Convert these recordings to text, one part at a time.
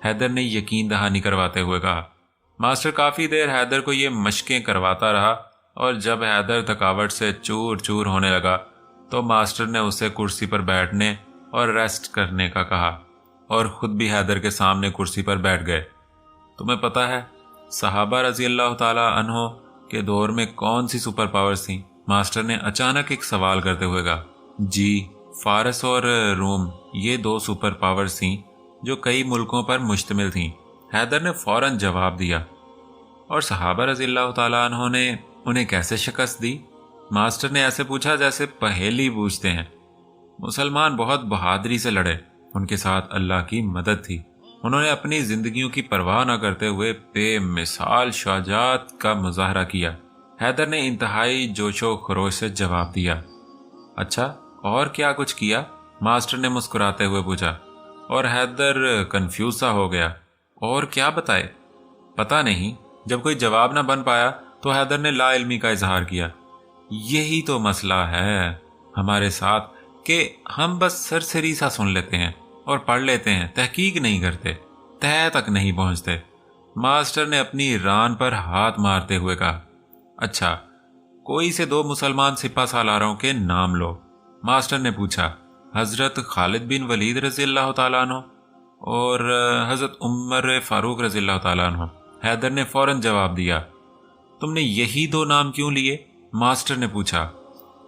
حیدر نے یقین دہانی کرواتے ہوئے کہا۔ ماسٹر کافی دیر حیدر کو یہ مشقیں کرواتا رہا اور جب حیدر تھکاوٹ سے چور چور ہونے لگا تو ماسٹر نے اسے کرسی پر بیٹھنے اور ریسٹ کرنے کا کہا اور خود بھی حیدر کے سامنے کرسی پر بیٹھ گئے۔ تمہیں پتہ ہے صحابہ رضی اللہ تعالی عنہ کے دور میں کون سی سپر پاورز تھیں؟ ماسٹر نے اچانک ایک سوال کرتے ہوئے کہا۔ جی، فارس اور روم، یہ 2 سپر پاورز تھیں جو کئی ملکوں پر مشتمل تھیں، حیدر نے فوراً جواب دیا۔ اور صحابہ رضی اللہ تعالیٰ عنہ نے انہیں کیسے شکست دی؟ ماسٹر نے ایسے پوچھا جیسے پہیلی پوچھتے ہیں۔ مسلمان بہت بہادری سے لڑے، ان کے ساتھ اللہ کی مدد تھی، انہوں نے اپنی زندگیوں کی پرواہ نہ کرتے ہوئے بے مثال شجاعت کا مظاہرہ کیا۔ حیدر نے انتہائی جوش و خروش سے جواب دیا۔ اچھا، اور کیا کچھ کیا؟ ماسٹر نے مسکراتے ہوئے پوچھا، اور حیدر کنفیوز سا ہو گیا۔ اور کیا بتائے؟ پتہ نہیں۔ جب کوئی جواب نہ بن پایا تو حیدر نے لا علمی کا اظہار کیا۔ یہی تو مسئلہ ہے ہمارے ساتھ کہ ہم بس سرسری سا سن لیتے ہیں اور پڑھ لیتے ہیں، تحقیق نہیں کرتے، تہہ تک نہیں پہنچتے۔ ماسٹر نے اپنی ران پر ہاتھ مارتے ہوئے کہا۔ اچھا، کوئی سے 2 مسلمان سپہ سالاروں کے نام لو۔ ماسٹر نے پوچھا۔ حضرت خالد بن ولید رضی اللہ تعالیٰ عنہ اور حضرت عمر فاروق رضی اللہ تعالیٰ عنہ۔ حیدر نے فوراً جواب دیا۔ تم نے یہی 2 نام کیوں لیے؟ ماسٹر نے پوچھا۔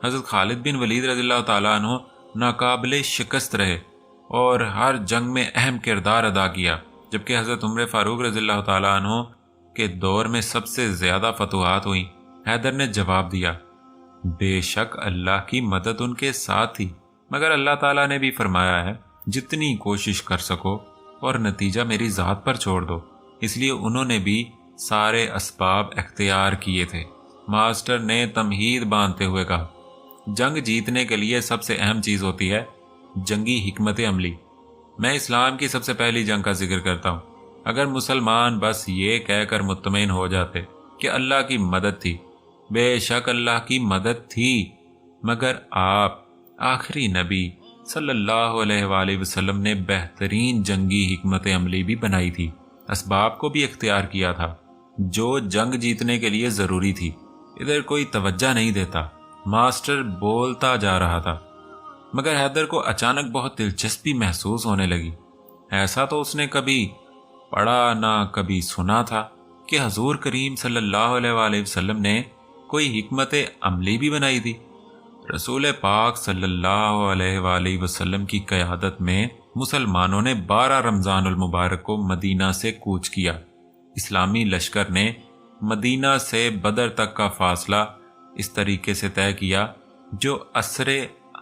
حضرت خالد بن ولید رضی اللہ تعالیٰ عنہ ناقابل شکست رہے اور ہر جنگ میں اہم کردار ادا کیا، جبکہ حضرت عمر فاروق رضی اللہ تعالیٰ عنہ کے دور میں سب سے زیادہ فتوحات ہوئیں۔ حیدر نے جواب دیا۔ بے شک اللہ کی مدد ان کے ساتھ تھی، مگر اللہ تعالیٰ نے بھی فرمایا ہے جتنی کوشش کر سکو اور نتیجہ میری ذات پر چھوڑ دو، اس لیے انہوں نے بھی سارے اسباب اختیار کیے تھے۔ ماسٹر نے تمہید باندھتے ہوئے کہا۔ جنگ جیتنے کے لیے سب سے اہم چیز ہوتی ہے جنگی حکمت عملی۔ میں اسلام کی سب سے پہلی جنگ کا ذکر کرتا ہوں۔ اگر مسلمان بس یہ کہہ کر مطمئن ہو جاتے کہ اللہ کی مدد تھی، بے شک اللہ کی مدد تھی، مگر آپ آخری نبی صلی اللہ علیہ وآلہ وسلم نے بہترین جنگی حکمت عملی بھی بنائی تھی، اسباب کو بھی اختیار کیا تھا جو جنگ جیتنے کے لیے ضروری تھی۔ ادھر کوئی توجہ نہیں دیتا۔ ماسٹر بولتا جا رہا تھا، مگر حیدر کو اچانک بہت دلچسپی محسوس ہونے لگی۔ ایسا تو اس نے کبھی پڑھا نہ کبھی سنا تھا کہ حضور کریم صلی اللہ علیہ وآلہ وسلم نے کوئی حکمت عملی بھی بنائی تھی۔ رسول پاک صلی اللہ علیہ وآلہ وسلم کی قیادت میں مسلمانوں نے 12 رمضان المبارک کو مدینہ سے کوچ کیا۔ اسلامی لشکر نے مدینہ سے بدر تک کا فاصلہ اس طریقے سے طے کیا جو عصر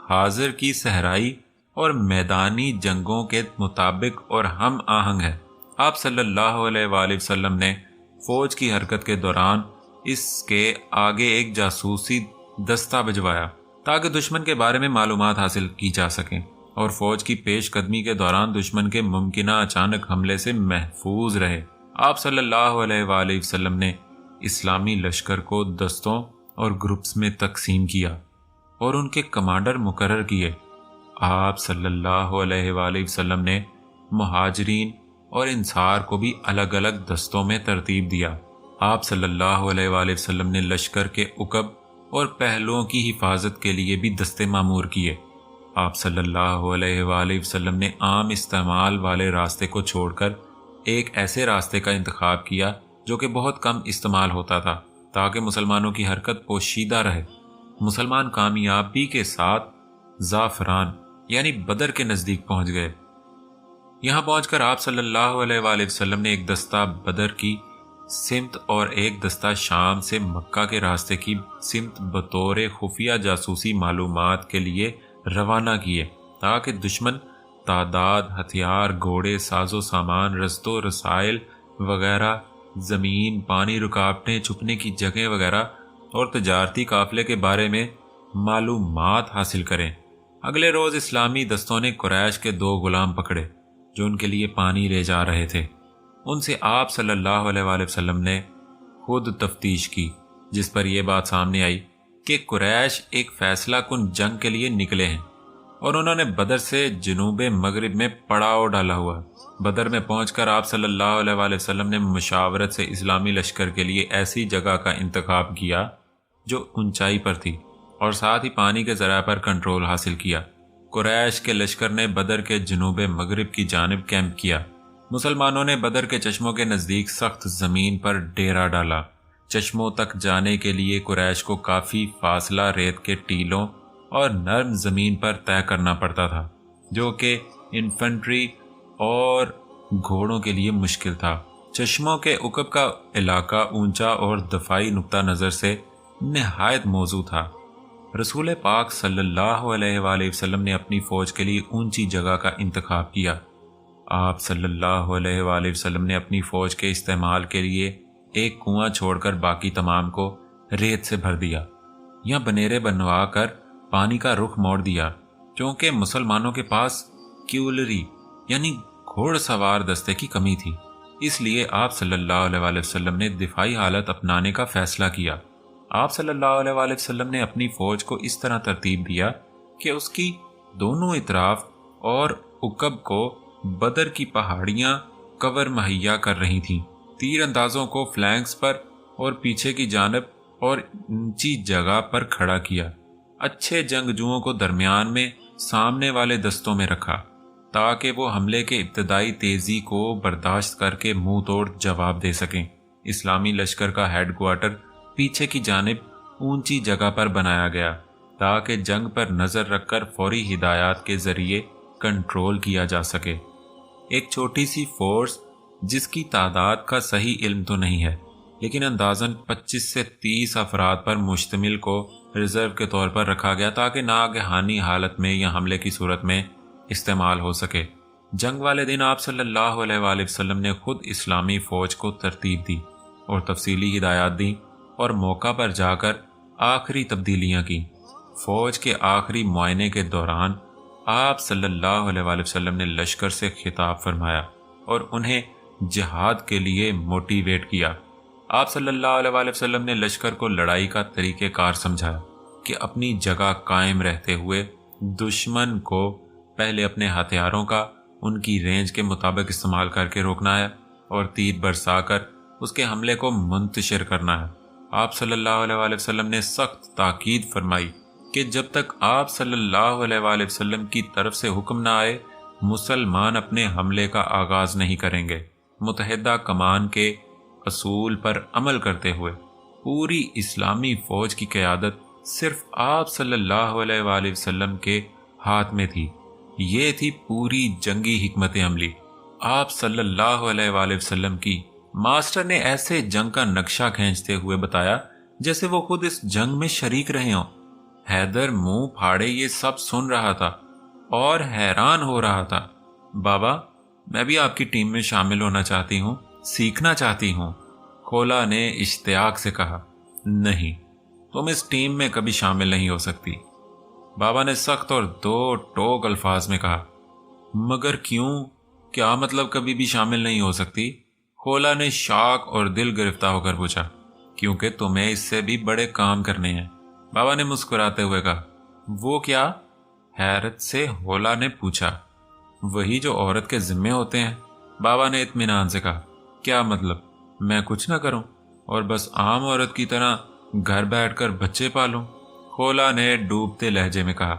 حاضر کی صحرائی اور میدانی جنگوں کے مطابق اور ہم آہنگ ہے۔ آپ صلی اللہ علیہ وآلہ وسلم نے فوج کی حرکت کے دوران اس کے آگے ایک جاسوسی دستہ بھجوایا تاکہ دشمن کے بارے میں معلومات حاصل کی جا سکیں اور فوج کی پیش قدمی کے دوران دشمن کے ممکنہ اچانک حملے سے محفوظ رہے۔ آپ صلی اللہ علیہ وآلہ وسلم نے اسلامی لشکر کو دستوں اور گروپس میں تقسیم کیا اور ان کے کمانڈر مقرر کیے۔ آپ صلی اللہ علیہ وآلہ وسلم نے مہاجرین اور انصار کو بھی الگ الگ دستوں میں ترتیب دیا۔ آپ صلی اللہ علیہ وآلہ وسلم نے لشکر کے عقب اور پہلوؤں کی حفاظت کے لیے بھی دستے معمور کیے۔ آپ صلی اللہ علیہ وآلہ وسلم نے عام استعمال والے راستے کو چھوڑ کر ایک ایسے راستے کا انتخاب کیا جو کہ بہت کم استعمال ہوتا تھا تاکہ مسلمانوں کی حرکت پوشیدہ رہے۔ مسلمان کامیابی کے ساتھ زعفران یعنی بدر کے نزدیک پہنچ گئے۔ یہاں پہنچ کر آپ صلی اللہ علیہ وآلہ وسلم نے ایک دستہ بدر کی سمت اور ایک دستہ شام سے مکہ کے راستے کی سمت بطور خفیہ جاسوسی معلومات کے لیے روانہ کیے تاکہ دشمن تعداد، ہتھیار، گھوڑے، ساز و سامان، رسد و رسائل وغیرہ، زمین، پانی، رکاوٹیں، چھپنے کی جگہیں وغیرہ اور تجارتی قافلے کے بارے میں معلومات حاصل کریں۔ اگلے روز اسلامی دستوں نے قریش کے 2 غلام پکڑے جو ان کے لیے پانی لے جا رہے تھے۔ ان سے آپ صلی اللہ علیہ وآلہ وسلم نے خود تفتیش کی، جس پر یہ بات سامنے آئی کہ قریش ایک فیصلہ کن جنگ کے لیے نکلے ہیں۔ اور انہوں نے بدر سے جنوب مغرب میں پڑاؤ ڈالا ہوا۔ بدر میں پہنچ کر آپ صلی اللہ علیہ وآلہ وسلم نے مشاورت سے اسلامی لشکر کے لیے ایسی جگہ کا انتخاب کیا جو اونچائی پر تھی، اور ساتھ ہی پانی کے ذرائع پر کنٹرول حاصل کیا۔ قریش کے لشکر نے بدر کے جنوب مغرب کی جانب کیمپ کیا۔ مسلمانوں نے بدر کے چشموں کے نزدیک سخت زمین پر ڈیرا ڈالا۔ چشموں تک جانے کے لیے قریش کو کافی فاصلہ ریت کے ٹیلوں اور نرم زمین پر طے کرنا پڑتا تھا، جو کہ انفنٹری اور گھوڑوں کے لیے مشکل تھا۔ چشموں کے عقب کا علاقہ اونچا اور دفاعی نقطہ نظر سے نہایت موزوں تھا۔ رسول پاک صلی اللہ علیہ وآلہ وسلم نے اپنی فوج کے لیے اونچی جگہ کا انتخاب کیا۔ آپ صلی اللہ علیہ وآلہ وسلم نے اپنی فوج کے استعمال کے لیے ایک کنواں چھوڑ کر باقی تمام کو ریت سے بھر دیا یا بنیرے بنوا کر پانی کا رخ موڑ دیا۔ کیونکہ مسلمانوں کے پاس کیولری یعنی گھوڑ سوار دستے کی کمی تھی، اس لیے آپ صلی اللہ علیہ وآلہ وسلم نے دفاعی حالت اپنانے کا فیصلہ کیا۔ آپ صلی اللہ علیہ وآلہ وسلم نے اپنی فوج کو اس طرح ترتیب دیا کہ اس کی دونوں اطراف اور عقب کو بدر کی پہاڑیاں کور مہیا کر رہی تھیں۔ تیر اندازوں کو فلینکس پر اور پیچھے کی جانب اور اونچی جگہ پر کھڑا کیا۔ اچھے جنگجوؤں کو درمیان میں سامنے والے دستوں میں رکھا تاکہ وہ حملے کے ابتدائی تیزی کو برداشت کر کے منہ توڑ جواب دے سکیں۔ اسلامی لشکر کا ہیڈ کوارٹر پیچھے کی جانب اونچی جگہ پر بنایا گیا تاکہ جنگ پر نظر رکھ کر فوری ہدایات کے ذریعے کنٹرول کیا جا سکے۔ ایک چھوٹی سی فورس جس کی تعداد کا صحیح علم تو نہیں ہے، لیکن اندازاً 25 سے 30 افراد پر مشتمل کو ریزرو کے طور پر رکھا گیا تاکہ ناگہانی حالت میں یا حملے کی صورت میں استعمال ہو سکے۔ جنگ والے دن آپ صلی اللہ علیہ وآلہ وسلم نے خود اسلامی فوج کو ترتیب دی اور تفصیلی ہدایات دیں اور موقع پر جا کر آخری تبدیلیاں کی۔ فوج کے آخری معائنے کے دوران آپ صلی اللہ علیہ وآلہ وسلم نے لشکر سے خطاب فرمایا اور انہیں جہاد کے لیے موٹیویٹ کیا۔ آپ صلی اللہ علیہ وآلہ وسلم نے لشکر کو لڑائی کا طریقہ کار سمجھایا کہ اپنی جگہ قائم رہتے ہوئے دشمن کو پہلے اپنے ہتھیاروں کا ان کی رینج کے مطابق استعمال کر کے روکنا ہے اور تیر برسا کر اس کے حملے کو منتشر کرنا ہے۔ آپ صلی اللہ علیہ وآلہ وسلم نے سخت تاکید فرمائی کہ جب تک آپ صلی اللہ علیہ وآلہ وسلم کی طرف سے حکم نہ آئے مسلمان اپنے حملے کا آغاز نہیں کریں گے۔ متحدہ کمان کے اصول پر عمل کرتے ہوئے پوری اسلامی فوج کی قیادت صرف آپ صلی اللہ علیہ وآلہ وسلم کے ہاتھ میں تھی۔ یہ تھی پوری جنگی حکمت عملی آپ صلی اللہ علیہ وآلہ وسلم کی۔ ماسٹر نے ایسے جنگ کا نقشہ کھینچتے ہوئے بتایا جیسے وہ خود اس جنگ میں شریک رہے ہوں۔ حیدر منہ پھاڑے یہ سب سن رہا تھا اور حیران ہو رہا تھا۔ بابا، میں بھی آپ کی ٹیم میں شامل ہونا چاہتی ہوں، سیکھنا چاہتی ہوں، کھولا نے اشتیاق سے کہا۔ نہیں، تم اس ٹیم میں کبھی شامل نہیں ہو سکتی، بابا نے سخت اور دو ٹوک الفاظ میں کہا۔ مگر کیوں؟ کیا مطلب کبھی بھی شامل نہیں ہو سکتی؟ کھولا نے شاک اور دل گرفتہ ہو کر پوچھا۔ کیونکہ تمہیں اس سے بھی بڑے کام کرنے ہیں، بابا نے مسکراتے ہوئے کہا۔ وہ کیا؟ حیرت سے کھولا نے پوچھا۔ وہی جو عورت کے ذمے ہوتے ہیں، بابا نے اطمینان سے کہا۔ کیا مطلب؟ میں کچھ نہ کروں اور بس عام عورت کی طرح گھر بیٹھ کر بچے پالوں؟ کھولا نے ڈوبتے لہجے میں کہا۔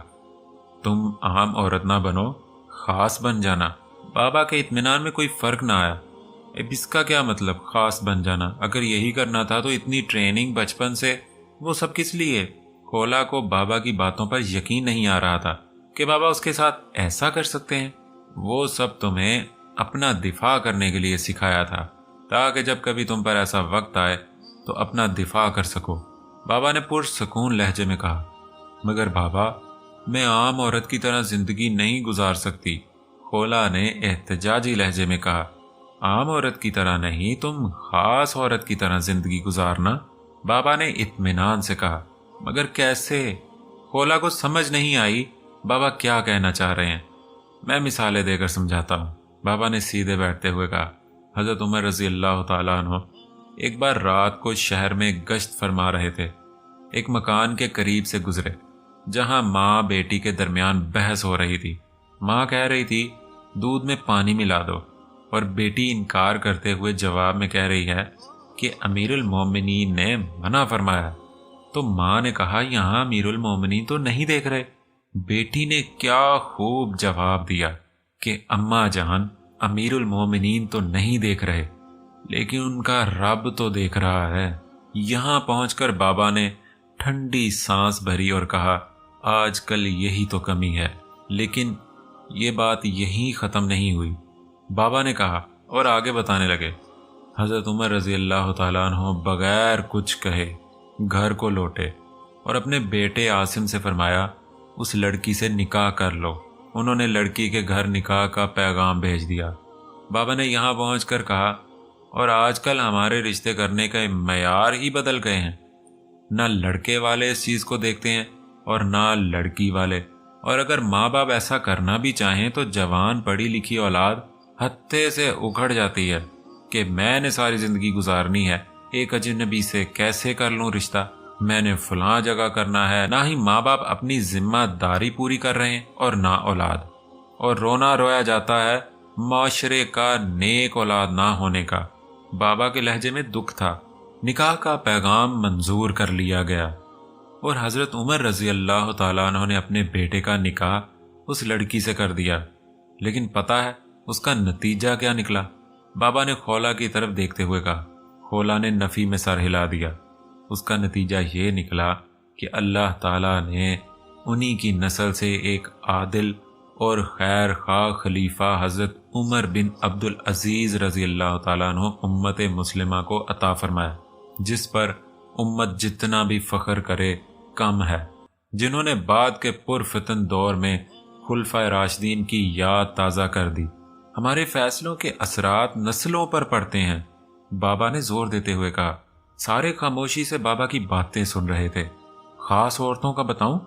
تم عام عورت نہ بنو، خاص بن جانا۔ بابا کے اطمینان میں کوئی فرق نہ آیا۔ اب اس کا کیا مطلب خاص بن جانا؟ اگر یہی کرنا تھا تو اتنی ٹریننگ بچپن سے وہ سب کس لیے؟ کھولا کو بابا کی باتوں پر یقین نہیں آ رہا تھا کہ بابا اس کے ساتھ ایسا کر سکتے ہیں۔ وہ سب تمہیں اپنا دفاع کرنے کے لیے سکھایا تھا تاکہ جب کبھی تم پر ایسا وقت آئے تو اپنا دفاع کر سکو، بابا نے پرسکون لہجے میں کہا۔ مگر بابا، میں عام عورت کی طرح زندگی نہیں گزار سکتی، کھولا نے احتجاجی لہجے میں کہا۔ عام عورت کی طرح نہیں، تم خاص عورت کی طرح زندگی گزارنا، بابا نے اطمینان سے کہا۔ مگر کیسے؟ کھولا کو سمجھ نہیں آئی بابا کیا کہنا چاہ رہے ہیں۔ میں مثالیں دے کر سمجھاتا ہوں، بابا نے سیدھے بیٹھتے ہوئے کہا۔ حضرت عمر رضی اللہ تعالیٰ عنہ ایک بار رات کو شہر میں گشت فرما رہے تھے۔ ایک مکان کے قریب سے گزرے جہاں ماں بیٹی کے درمیان بحث ہو رہی تھی۔ ماں کہہ رہی تھی دودھ میں پانی ملا دو، اور بیٹی انکار کرتے ہوئے جواب میں کہہ رہی ہے کہ امیر المومنین نے منع فرمایا۔ تو ماں نے کہا یہاں امیر المومنین تو نہیں دیکھ رہے۔ بیٹی نے کیا خوب جواب دیا کہ اماں جان، امیر المومنین تو نہیں دیکھ رہے، لیکن ان کا رب تو دیکھ رہا ہے۔ یہاں پہنچ کر بابا نے ٹھنڈی سانس بھری اور کہا آج کل یہی تو کمی ہے۔ لیکن یہ بات یہیں ختم نہیں ہوئی۔ بابا نے کہا اور آگے بتانے لگے، حضرت عمر رضی اللہ تعالیٰ عنہ بغیر کچھ کہے گھر کو لوٹے اور اپنے بیٹے عاصم سے فرمایا اس لڑکی سے نکاح کر لو۔ انہوں نے لڑکی کے گھر نکاح کا پیغام بھیج دیا۔ بابا نے یہاں پہنچ کر کہا اور آج کل ہمارے رشتے کرنے کا معیار ہی بدل گئے ہیں، نہ لڑکے والے اس چیز کو دیکھتے ہیں اور نہ لڑکی والے، اور اگر ماں باپ ایسا کرنا بھی چاہیں تو جوان پڑھی لکھی اولاد ہتھے سے اکھڑ جاتی ہے کہ میں نے ساری زندگی گزارنی ہے، ایک اجنبی سے کیسے کر لوں رشتہ، میں نے فلاں جگہ کرنا ہے۔ نہ ہی ماں باپ اپنی ذمہ داری پوری کر رہے ہیں اور نہ اولاد، اور رونا رویا جاتا ہے معاشرے کا نیک اولاد نہ ہونے کا۔ بابا کے لہجے میں دکھ تھا۔ نکاح کا پیغام منظور کر لیا گیا اور حضرت عمر رضی اللہ تعالیٰ عنہ نے اپنے بیٹے کا نکاح اس لڑکی سے کر دیا۔ لیکن پتہ ہے اس کا نتیجہ کیا نکلا؟ بابا نے خولا کی طرف دیکھتے ہوئے کہا۔ خولا نے نفی میں سر ہلا دیا۔ اس کا نتیجہ یہ نکلا کہ اللہ تعالیٰ نے انہی کی نسل سے ایک عادل اور خیر خواہ خلیفہ حضرت عمر بن عبد العزیز رضی اللہ تعالیٰ عنہ امت مسلمہ کو عطا فرمایا، جس پر امت جتنا بھی فخر کرے کم ہے، جنہوں نے بعد کے پرفتن دور میں خلفائے راشدین کی یاد تازہ کر دی۔ ہمارے فیصلوں کے اثرات نسلوں پر پڑتے ہیں، بابا نے زور دیتے ہوئے کہا۔ سارے خاموشی سے بابا کی باتیں سن رہے تھے۔ خاص عورتوں کا بتاؤں؟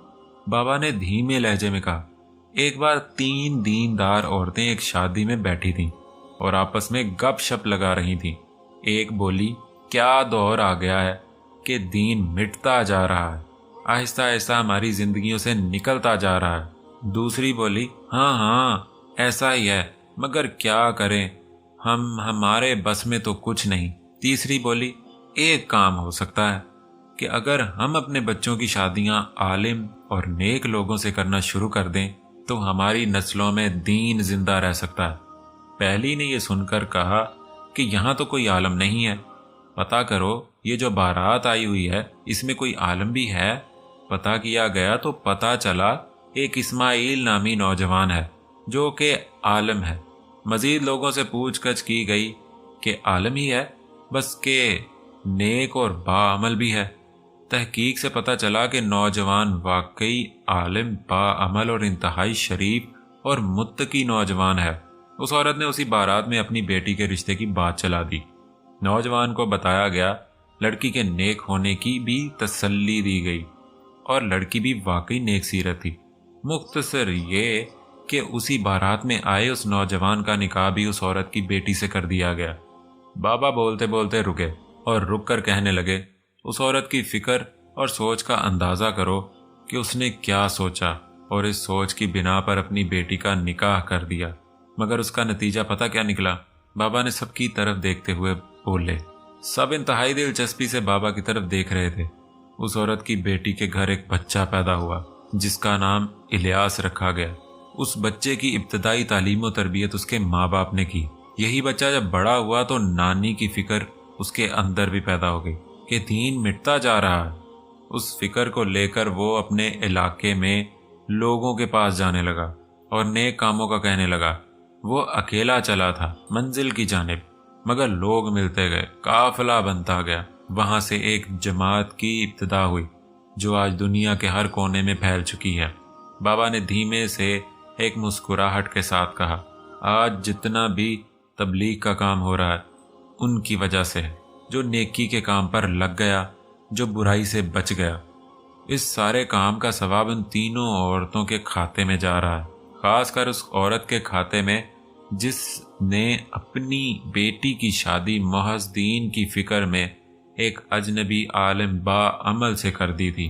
بابا نے دھیمے لہجے میں کہا۔ ایک بار 3 دیندار عورتیں ایک شادی میں بیٹھی تھیں اور آپس میں گپ شپ لگا رہی تھیں۔ ایک بولی کیا دور آ گیا ہے کہ دین مٹتا جا رہا ہے، آہستہ آہستہ ہماری زندگیوں سے نکلتا جا رہا ہے۔ دوسری بولی ہاں ہاں ایسا ہی ہے، مگر کیا کریں، ہمارے بس میں تو کچھ نہیں۔ تیسری بولی ایک کام ہو سکتا ہے کہ اگر ہم اپنے بچوں کی شادیاں عالم اور نیک لوگوں سے کرنا شروع کر دیں تو ہماری نسلوں میں دین زندہ رہ سکتا ہے۔ پہلی نے یہ سن کر کہا کہ یہاں تو کوئی عالم نہیں ہے، پتہ کرو یہ جو بارات آئی ہوئی ہے اس میں کوئی عالم بھی ہے۔ پتہ کیا گیا تو پتہ چلا ایک اسماعیل نامی نوجوان ہے جو کہ عالم ہے۔ مزید لوگوں سے پوچھ گچھ کی گئی کہ عالم ہی ہے، بس کہ نیک اور باعمل بھی ہے۔ تحقیق سے پتہ چلا کہ نوجوان واقعی عالم، باعمل اور انتہائی شریف اور متقی نوجوان ہے۔ اس عورت نے اسی بارات میں اپنی بیٹی کے رشتے کی بات چلا دی۔ نوجوان کو بتایا گیا، لڑکی کے نیک ہونے کی بھی تسلی دی گئی اور لڑکی بھی واقعی نیک سیرت تھی۔ مختصر یہ کہ اسی بارات میں آئے اس نوجوان کا نکاح بھی اس عورت کی بیٹی سے کر دیا گیا۔ بابا بولتے بولتے رکے اور رک کر کہنے لگے، اس عورت کی فکر اور سوچ کا اندازہ کرو کہ اس نے کیا سوچا اور اس سوچ کی بنا پر اپنی بیٹی کا نکاح کر دیا۔ مگر اس کا نتیجہ پتہ کیا نکلا؟ بابا نے سب کی طرف دیکھتے ہوئے بولے۔ سب انتہائی دلچسپی سے بابا کی طرف دیکھ رہے تھے۔ اس عورت کی بیٹی کے گھر ایک بچہ پیدا ہوا جس کا نام الیاس رکھا گیا۔ اس بچے کی ابتدائی تعلیم و تربیت اس کے ماں باپ نے کی۔ یہی بچہ جب بڑا ہوا تو نانی کی فکر اس کے اندر بھی پیدا ہو گئی کہ دین مٹتا جا رہا ہے۔ اس فکر کو لے کر وہ اپنے علاقے میں لوگوں کے پاس جانے لگا اور نیک کاموں کا کہنے لگا۔ وہ اکیلا چلا تھا منزل کی جانب، مگر لوگ ملتے گئے، قافلہ بنتا گیا۔ وہاں سے ایک جماعت کی ابتدا ہوئی جو آج دنیا کے ہر کونے میں پھیل چکی ہے۔ بابا نے دھیمے سے ایک مسکراہٹ کے ساتھ کہا، آج جتنا بھی تبلیغ کا کام ہو رہا ہے ان کی وجہ سے ہے۔ جو نیکی کے کام پر لگ گیا، جو برائی سے بچ گیا، اس سارے کام کا ثواب ان تینوں عورتوں کے کھاتے میں جا رہا ہے، خاص کر اس عورت کے کھاتے میں جس نے اپنی بیٹی کی شادی محض دین کی فکر میں ایک اجنبی عالم باعمل سے کر دی تھی۔